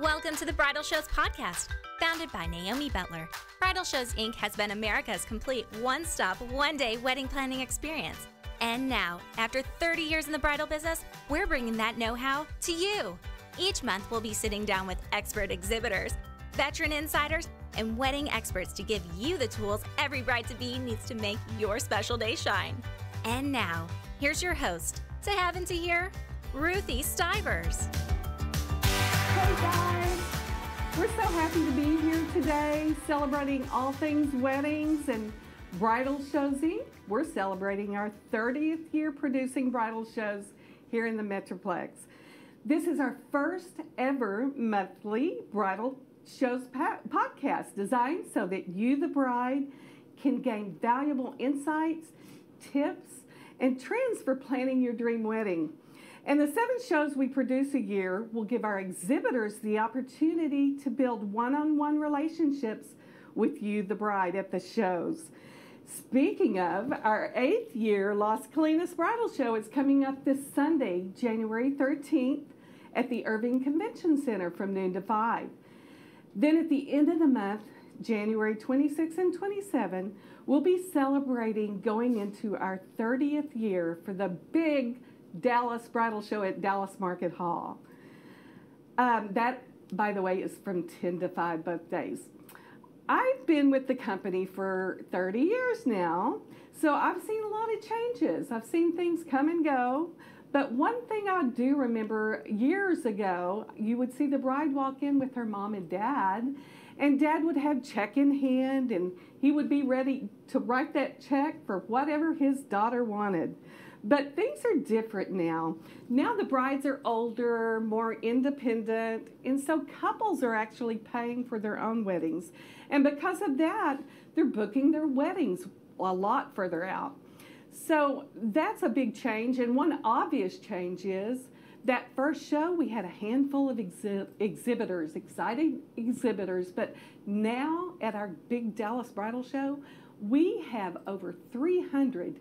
Welcome to the Bridal Shows podcast, founded by Naomi Butler. Bridal Shows, Inc. has been America's complete one-stop, one-day wedding planning experience. And now, after 30 years in the bridal business, we're bringing that know-how to you. Each month, we'll be sitting down with expert exhibitors, veteran insiders, and wedding experts to give you the tools every bride-to-be needs to make your special day shine. And now, here's your host, to have and to hear, Ruthie Stivers. Hey guys, we're so happy to be here today celebrating all things weddings and Bridal Shows Inc. We're celebrating our 30th year producing bridal shows here in the Metroplex. This is our first ever monthly bridal shows podcast designed so that you, the bride, can gain valuable insights, tips, and trends for planning your dream wedding. And the 7 shows we produce a year will give our exhibitors the opportunity to build one-on-one relationships with you, the bride, at the shows. Speaking of, our 8th year Las Colinas Bridal Show is coming up this Sunday, January 13th, at the Irving Convention Center from noon to 5. Then at the end of the month, January 26 and 27, we'll be celebrating going into our 30th year for the big Dallas Bridal Show at Dallas Market Hall. That, by the way, is from 10 to 5 both days. I've been with the company for 30 years now, so I've seen a lot of changes. I've seen things come and go, but one thing I do remember years ago, you would see the bride walk in with her mom and dad would have check in hand, and he would be ready to write that check for whatever his daughter wanted. But things are different now. Now the brides are older, more independent, and so couples are actually paying for their own weddings. And because of that, they're booking their weddings a lot further out. So that's a big change. And one obvious change is that first show, we had a handful of exhibitors, exciting exhibitors. But now at our big Dallas Bridal Show, we have over 300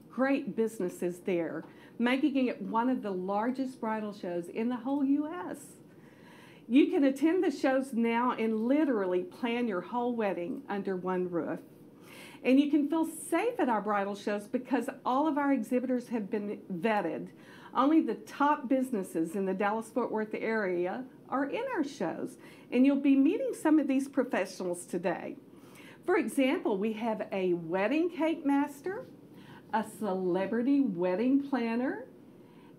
great businesses there, making it one of the largest bridal shows in the whole U.S. You can attend the shows now and literally plan your whole wedding under one roof. And you can feel safe at our bridal shows because all of our exhibitors have been vetted. Only the top businesses in the Dallas-Fort Worth area are in our shows, and you'll be meeting some of these professionals today. For example, we have a wedding cake master, a celebrity wedding planner,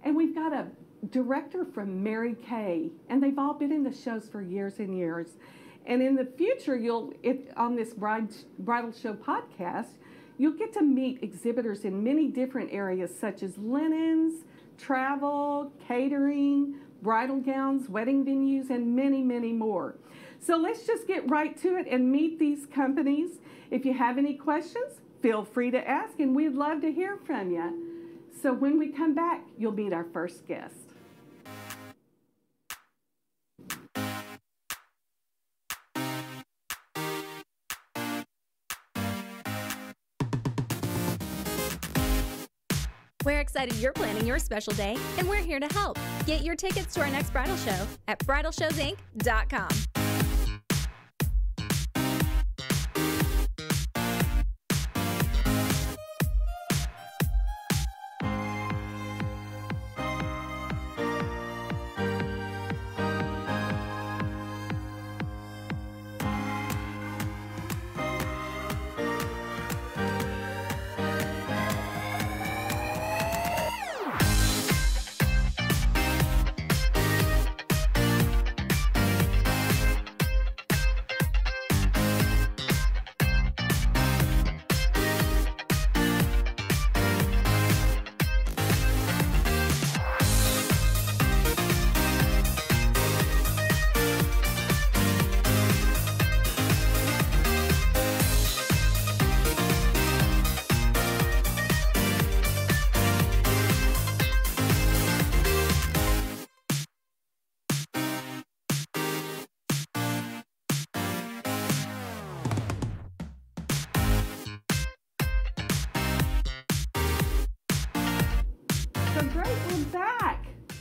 and we've got a director from Mary Kay, and they've all been in the shows for years and years. And in the future, on this Bridal Show podcast, you'll get to meet exhibitors in many different areas such as linens, travel, catering, bridal gowns, wedding venues, and many, many more. So let's just get right to it and meet these companies. If you have any questions, feel free to ask, and we'd love to hear from you. So when we come back, you'll meet our first guest. We're excited you're planning your special day, and we're here to help. Get your tickets to our next bridal show at bridalshowsinc.com.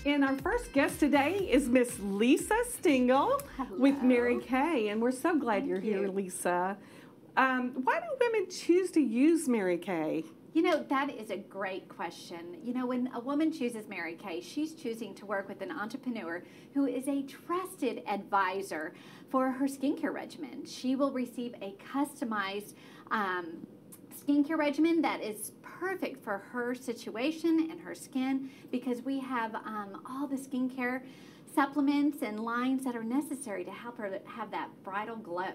And our first guest today is Miss Lisa Stingle with Mary Kay, and we're so glad you're here, Lisa. Why do women choose to use Mary Kay? You know, that is a great question. You know, when a woman chooses Mary Kay, she's choosing to work with an entrepreneur who is a trusted advisor for her skincare regimen. She will receive a customized skincare regimen that is perfect for her situation and her skin, because we have all the skincare supplements and lines that are necessary to help her have that bridal glow.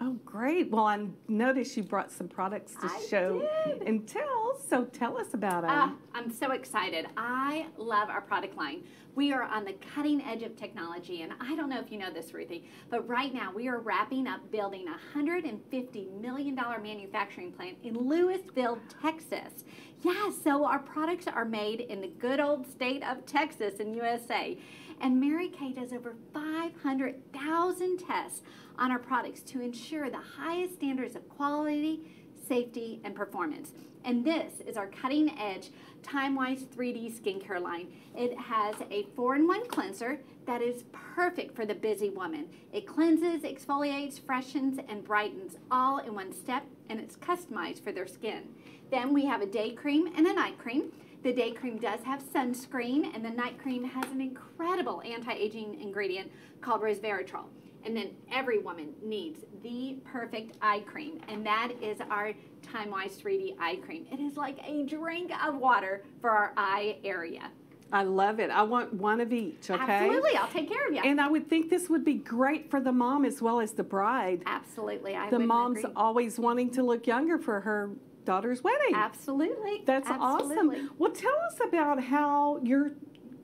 Oh, great. Well, I noticed you brought some products to show and tell, so tell us about them. I'm so excited. I love our product line. We are on the cutting edge of technology, and I don't know if you know this, Ruthie, but right now we are wrapping up building a $150 million manufacturing plant in Lewisville, Texas. Yeah, so our products are made in the good old state of Texas in USA. And Mary Kay does over 500,000 tests on our products to ensure the highest standards of quality, safety, and performance. And this is our cutting-edge Time-Wise 3D skincare line. It has a 4-in-1 cleanser that is perfect for the busy woman. It cleanses, exfoliates, freshens, and brightens all in one step, and it's customized for their skin. Then we have a day cream and a night cream. The day cream does have sunscreen, and the night cream has an incredible anti-aging ingredient called resveratrol. And then every woman needs the perfect eye cream, and that is our Time-Wise 3D eye cream. It is like a drink of water for our eye area. I love it. I want one of each, okay? Absolutely. I'll take care of you. And I would think this would be great for the mom as well as the bride. Absolutely. The mom's always wanting to look younger for her daughter's wedding. Absolutely. That's awesome. Well, tell us about how your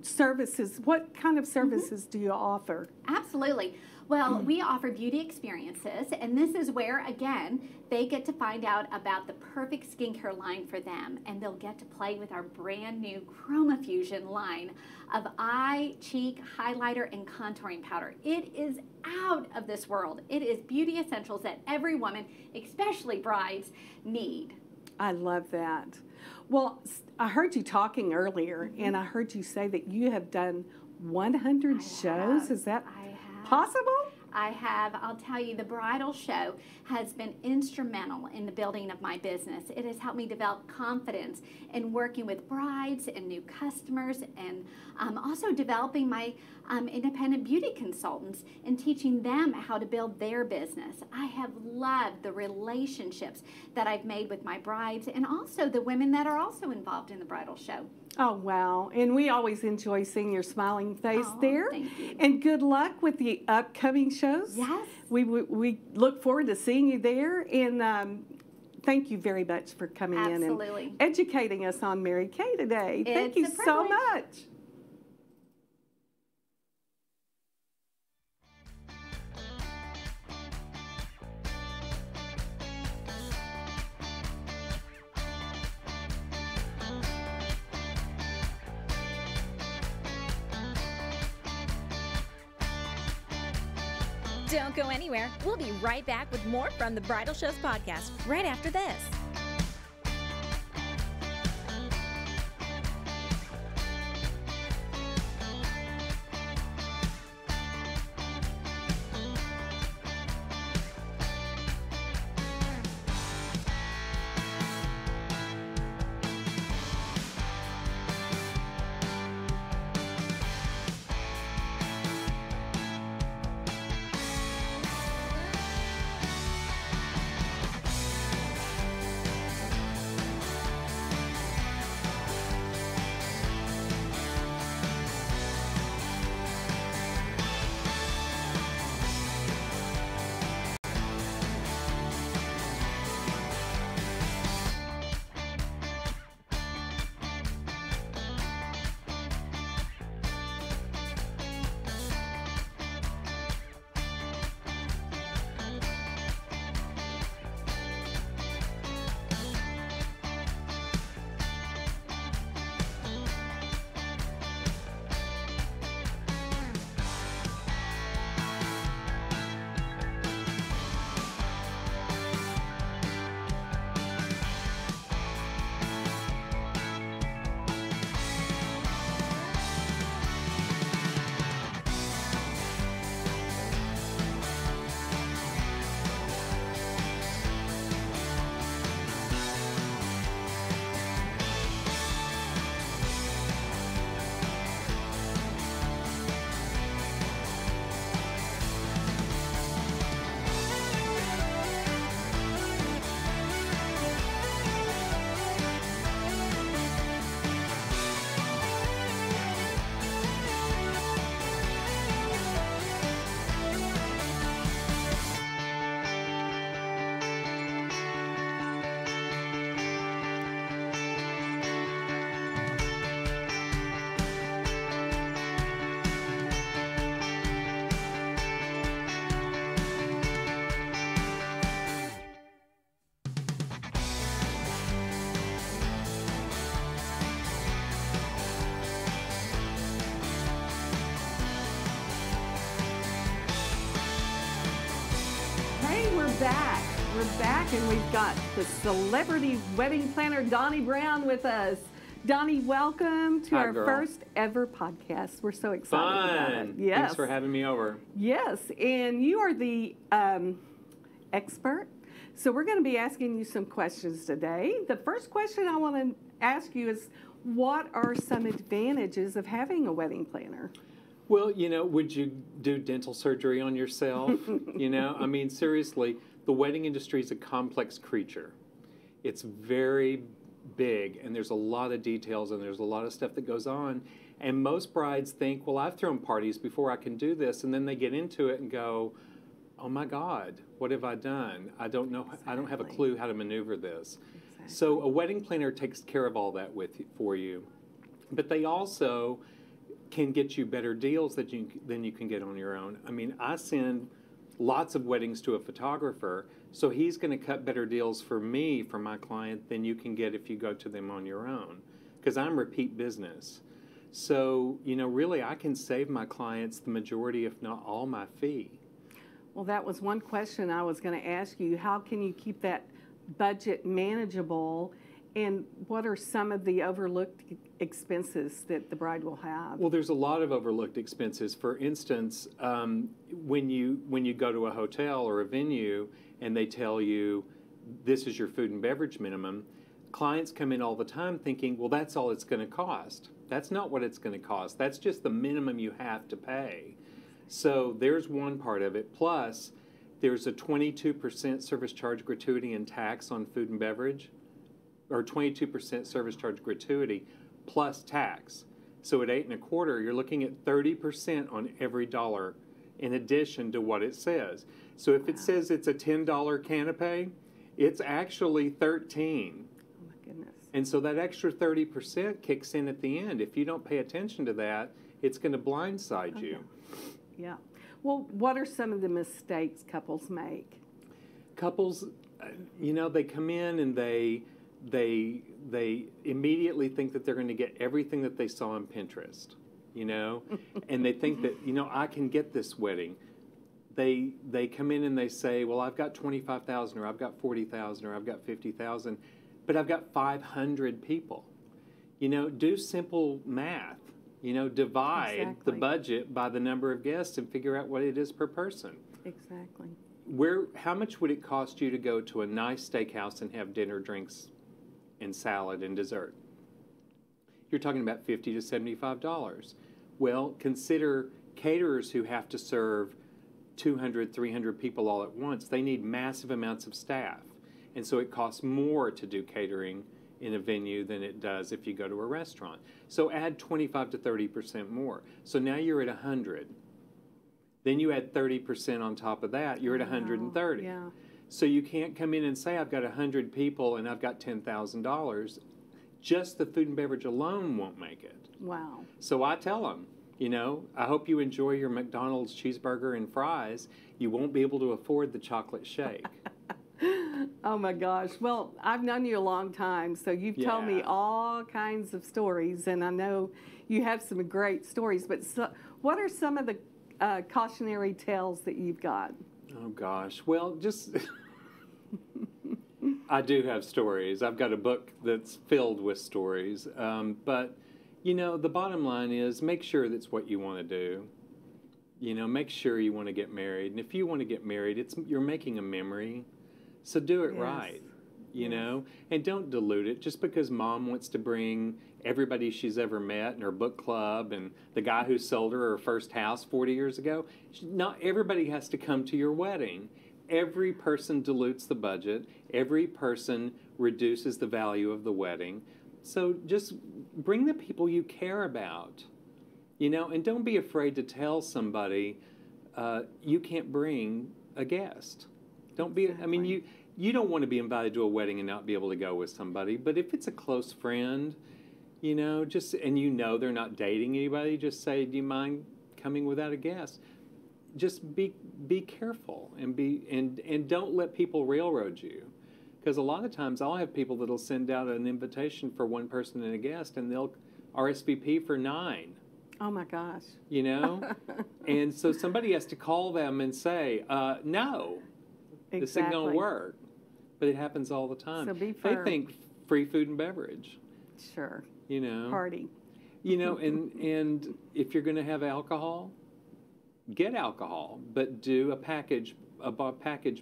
services, what kind of services do you offer? Absolutely. Well, we offer beauty experiences, and this is where, again, they get to find out about the perfect skincare line for them, and they'll get to play with our brand new Chroma Fusion line of eye, cheek, highlighter, and contouring powder. It is out of this world. It is beauty essentials that every woman, especially brides, need. I love that. Well, I heard you talking earlier, and I heard you say that you have done 100 shows. Is that possible? I have. I'll tell you, the bridal show has been instrumental in the building of my business. It has helped me develop confidence in working with brides and new customers, and also developing my independent beauty consultants and teaching them how to build their business. I have loved the relationships that I've made with my brides, and also the women that are also involved in the bridal show. Oh, wow. And we always enjoy seeing your smiling face there. Thank you. And good luck with the upcoming shows. Yes. We look forward to seeing you there. And thank you very much for coming in and educating us on Mary Kay today. Thank you so much. Don't go anywhere. We'll be right back with more from the Bridal Shows podcast right after this. back. We're back, and we've got the celebrity wedding planner, Donnie Brown, with us. Donnie, welcome to our first ever podcast. We're so excited about it. Yes. Thanks for having me over. Yes, and you are the expert. So we're going to be asking you some questions today. The first question I want to ask you is, what are some advantages of having a wedding planner? Well, you know, would you do dental surgery on yourself? You know, I mean, seriously, the wedding industry is a complex creature. It's very big, and there's a lot of details, and there's a lot of stuff that goes on. And most brides think, well, I've thrown parties before, I can do this. And then they get into it and go, oh my God, what have I done? I don't know. Exactly. I don't have a clue how to maneuver this. Exactly. So a wedding planner takes care of all that for you. But they also can get you better deals than you can get on your own. I mean, I send lots of weddings to a photographer, so he's going to cut better deals for me, for my client, than you can get if you go to them on your own, because I'm repeat business. So, you know, really, I can save my clients the majority, if not all, my fee. Well, that was one question I was going to ask you. How can you keep that budget manageable, and what are some of the overlooked expenses that the bride will have? Well, there's a lot of overlooked expenses. For instance, when you go to a hotel or a venue and they tell you this is your food and beverage minimum, clients come in all the time thinking, well, that's all it's going to cost. That's not what it's going to cost. That's just the minimum you have to pay. So there's one part of it. Plus, there's a 22% service charge gratuity and tax on food and beverage, or 22% service charge gratuity plus tax. So at 8 1/4, you're looking at 30% on every dollar in addition to what it says. So if it says it's a $10 canapé, it's actually $13. Oh my goodness. And so that extra 30% kicks in at the end. If you don't pay attention to that, it's going to blindside you. Yeah. Well, what are some of the mistakes couples make? Couples, you know, they come in and they immediately think that they're going to get everything that they saw on Pinterest, you know, and they think that, you know, I can get this wedding. They come in and they say, well, I've got 25,000, or I've got 40,000, or I've got 50,000, but I've got 500 people. You know, do simple math. You know, divide the budget by the number of guests and figure out what it is per person. Exactly. How much would it cost you to go to a nice steakhouse and have dinner, drinks, and salad and dessert? You're talking about $50 to $75. Well, consider caterers who have to serve 200, 300 people all at once. They need massive amounts of staff. And so it costs more to do catering in a venue than it does if you go to a restaurant. So add 25 to 30% more. So now you're at 100. Then you add 30% on top of that, you're at 130. Yeah. So you can't come in and say, I've got 100 people and I've got $10,000. Just the food and beverage alone won't make it. Wow. So I tell them, you know, I hope you enjoy your McDonald's cheeseburger and fries. You won't be able to afford the chocolate shake. Oh my gosh. Well, I've known you a long time, so you've told me all kinds of stories, and I know you have some great stories, but what are some of the cautionary tales that you've got? Oh gosh. Well, just I do have stories. I've got a book that's filled with stories. But, you know, the bottom line is make sure that's what you want to do. You know, make sure you want to get married. And if you want to get married, you're making a memory. So do it right, you know, and don't dilute it. Just because mom wants to bring everybody she's ever met in her book club and the guy who sold her first house 40 years ago, not everybody has to come to your wedding. Every person dilutes the budget. Every person reduces the value of the wedding. So just bring the people you care about, you know, and don't be afraid to tell somebody you can't bring a guest. Don't be, I mean, you don't want to be invited to a wedding and not be able to go with somebody, but if it's a close friend, you know, and you know they're not dating anybody, just say, do you mind coming without a guest? Just be careful and don't let people railroad you. Because a lot of times I'll have people that'll send out an invitation for one person and a guest, and they'll RSVP for 9. Oh my gosh. You know? And so somebody has to call them and say, no. This isn't going to work. But it happens all the time. So be They firm. think free food and beverage. Sure. You know. Party. You know, and if you're going to have alcohol, get alcohol, but do a package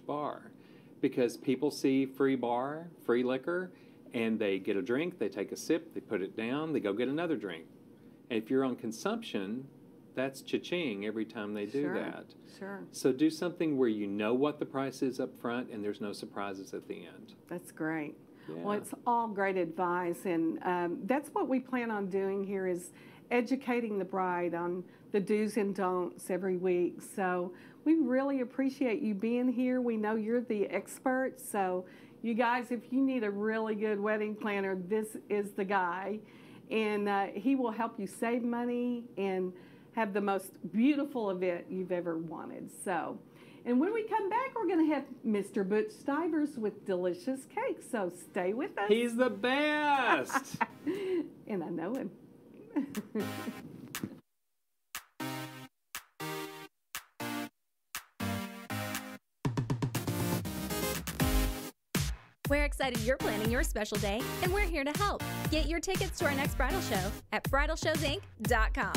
bar, because people see free bar, free liquor, and they get a drink, they take a sip, they put it down, they go get another drink. And if you're on consumption, that's cha-ching every time they do that. Sure. So do something where you know what the price is up front and there's no surprises at the end. That's great. Yeah. Well, it's all great advice, and that's what we plan on doing here, is educating the bride on the do's and don'ts every week. So we really appreciate you being here. We know you're the expert, so you guys, if you need a really good wedding planner, this is the guy, and he will help you save money and have the most beautiful event you've ever wanted. So. And when we come back, we're going to have Mr. Butch Stivers with delicious cake. So stay with us. He's the best. And I know him. We're excited you're planning your special day, and we're here to help. Get your tickets to our next bridal show at bridalshowsinc.com.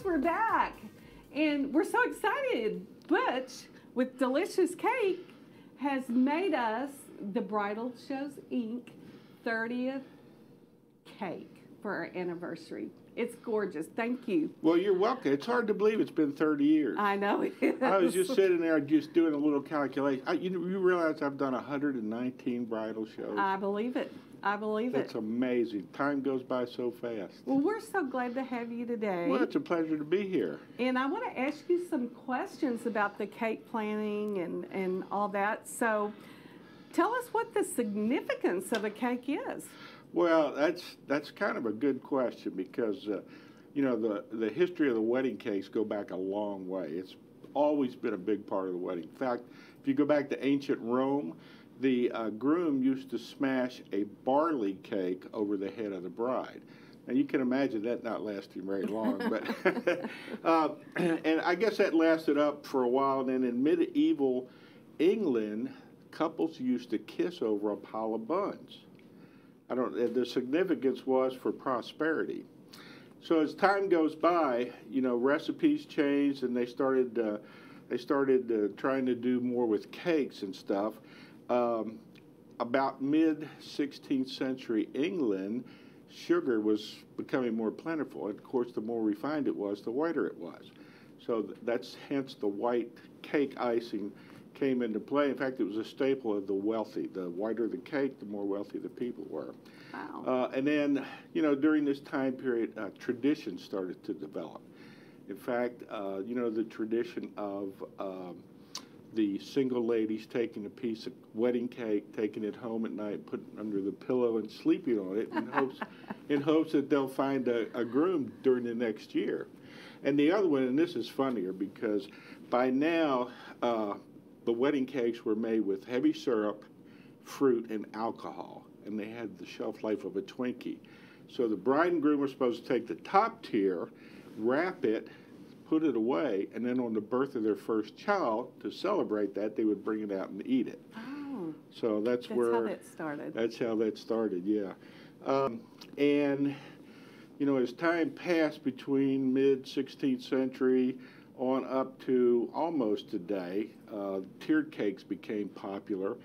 We're back, and we're so excited. Butch, with delicious cake, has made us the Bridal Shows Inc. 30th cake for our anniversary. It's gorgeous. Thank you. Well, you're welcome. It's hard to believe it's been 30 years. I know it is. I was just sitting there just doing a little calculation. You realize I've done 119 bridal shows? I believe it. I believe That's it. amazing. Time goes by so fast. Well, we're so glad to have you today. Well, it's a pleasure to be here. And I want to ask you some questions about the cake planning and all that. So tell us what the significance of a cake is. Well, that's kind of a good question because, you know, the history of the wedding cakes go back a long way. It's always been a big part of the wedding. In fact, if you go back to ancient Rome, the groom used to smash a barley cake over the head of the bride. Now, you can imagine that not lasting very long, but and I guess that lasted up for a while. And then in medieval England, couples used to kiss over a pile of buns. The significance was for prosperity. So as time goes by, you know, recipes changed and they started they started trying to do more with cakes and stuff. About mid-16th century England, sugar was becoming more plentiful. And of course, the more refined it was, the whiter it was. So that's hence the white cake icing came into play. In fact, it was a staple of the wealthy. The whiter the cake, the more wealthy the people were. Wow. And then, you know, during this time period, traditions started to develop. In fact, you know, the tradition of the single ladies taking a piece of wedding cake, taking it home at night, putting it under the pillow and sleeping on it in hopes that they'll find a groom during the next year. And the other one, and this is funnier because by now the wedding cakes were made with heavy syrup, fruit, and alcohol, and they had the shelf life of a Twinkie. So the bride and groom were supposed to take the top tier, wrap it, put it away, and then on the birth of their first child, to celebrate that, they would bring it out and eat it. Oh. So that's how that started. That's how that started, yeah. And, you know, as time passed between mid-16th century on up to almost today, tiered cakes became popular.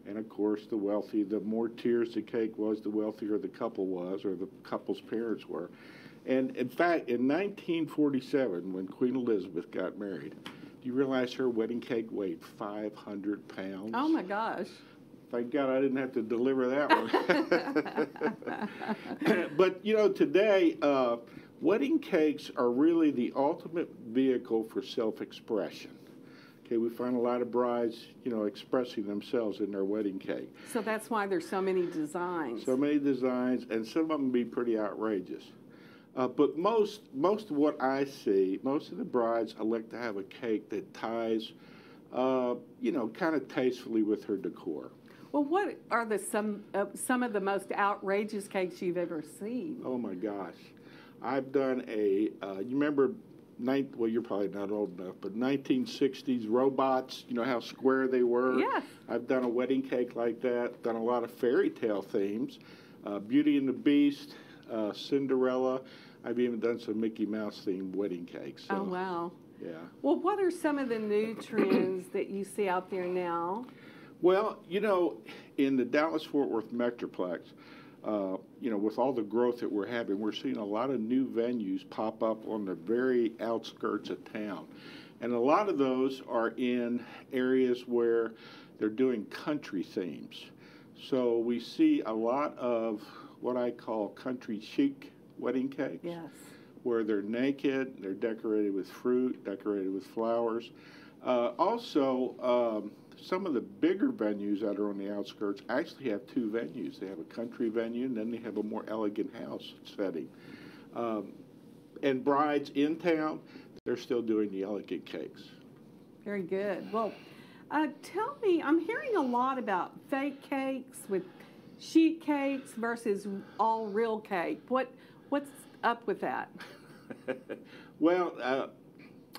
And, of course, the wealthy, the more tiers the cake was, the wealthier the couple was, or the couple's parents were. And in fact, in 1947, when Queen Elizabeth got married, do you realize her wedding cake weighed 500 pounds? Oh my gosh. Thank God I didn't have to deliver that one. But, you know, today, wedding cakes are really the ultimate vehicle for self-expression. Okay, we find a lot of brides, you know, expressing themselves in their wedding cake. So that's why there's so many designs. So many designs, and some of them be pretty outrageous. But most of what I see, most of the brides elect to have a cake that ties, you know, kind of tastefully with her decor. Well, what are some of the most outrageous cakes you've ever seen? Oh my gosh, I've done you remember, well, you're probably not old enough, but 1960s robots. You know how square they were. Yes. I've done a wedding cake like that. Done a lot of fairy tale themes, Beauty and the Beast, Cinderella. I've even done some Mickey Mouse themed wedding cakes. So, oh, wow. Yeah. Well, what are some of the new trends that you see out there now? Well, you know, in the Dallas-Fort Worth Metroplex, you know, with all the growth that we're having, we're seeing a lot of new venues pop up on the very outskirts of town. And a lot of those are in areas where they're doing country themes. So we see a lot of what I call country chic wedding cakes. Yes. Where they're naked, they're decorated with fruit, decorated with flowers. Also, some of the bigger venues that are on the outskirts actually have two venues. They have a country venue, and then they have a more elegant house setting. And brides in town, they're still doing the elegant cakes. Very good. Well, tell me, I'm hearing a lot about fake cakes with sheet cakes versus all real cake. What's up with that? Well,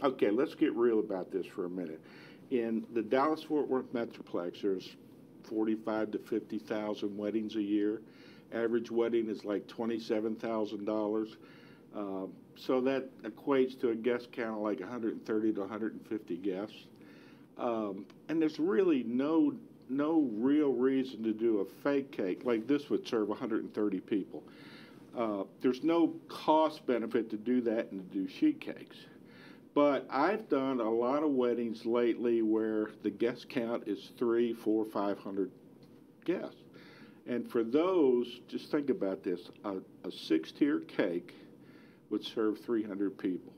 okay, let's get real about this for a minute. In the Dallas-Fort Worth Metroplex, there's 45 to 50,000 weddings a year. Average wedding is like $27,000. So that equates to a guest count of like 130 to 150 guests. And there's really no real reason to do a fake cake like this would serve 130 people. There's no cost benefit to do that and to do sheet cakes. But I've done a lot of weddings lately where the guest count is 300, 400, 500 guests. And for those, just think about this, a 6-tier cake would serve 300 people.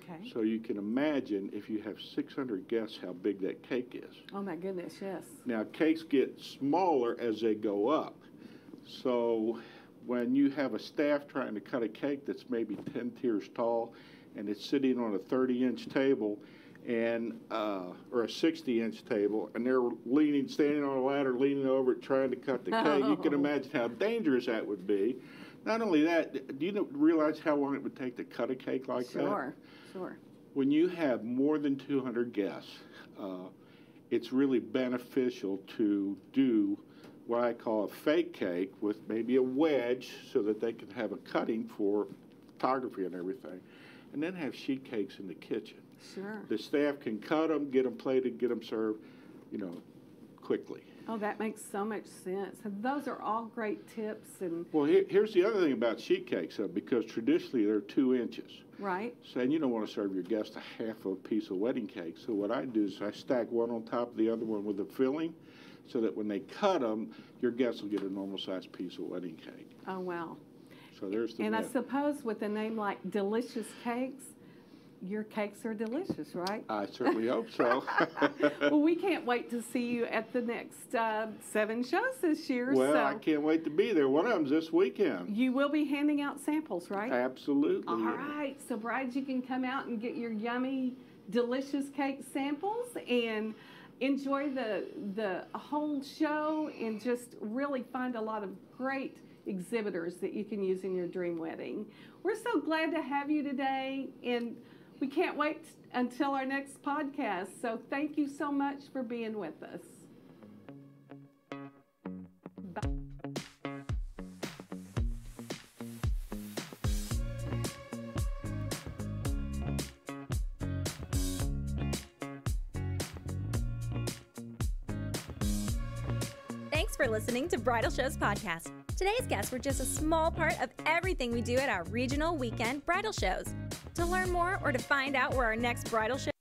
Okay. So you can imagine if you have 600 guests how big that cake is. Oh my goodness, yes. Now cakes get smaller as they go up. So when you have a staff trying to cut a cake that's maybe 10 tiers tall and it's sitting on a 30-inch table and or a 60-inch table, and they're standing on a ladder, leaning over it, trying to cut the cake, you can imagine how dangerous that would be. Not only that, do you realize how long it would take to cut a cake like that? Sure. When you have more than 200 guests, it's really beneficial to do what I call a fake cake with maybe a wedge so that they can have a cutting for photography and everything, and then have sheet cakes in the kitchen. Sure. The staff can cut them, get them plated, get them served, quickly. Oh, that makes so much sense. And those are all great tips. And Well, here's the other thing about sheet cakes, because traditionally they're 2 inches. right. So, and you don't want to serve your guests a half of a piece of wedding cake. So what I do is I stack one on top of the other one with a filling, so that when they cut them, your guests will get a normal-sized piece of wedding cake. Oh, wow. So there's the And I myth. suppose with a name like Delicious Cakes, your cakes are delicious, right? I certainly hope so. Well, we can't wait to see you at the next 7 shows this year. Well, so I can't wait to be there. One of them's this weekend. you will be handing out samples, right? Absolutely. All right. So brides, you can come out and get your yummy, delicious cake samples and enjoy the whole show and just really find a lot of great exhibitors that you can use in your dream wedding. We're so glad to have you today, and we can't wait until our next podcast. So thank you so much for being with us. Bye. Thanks for listening to Bridal Shows Podcast. Today's guests were just a small part of everything we do at our regional weekend bridal shows. To learn more or to find out where our next bridal show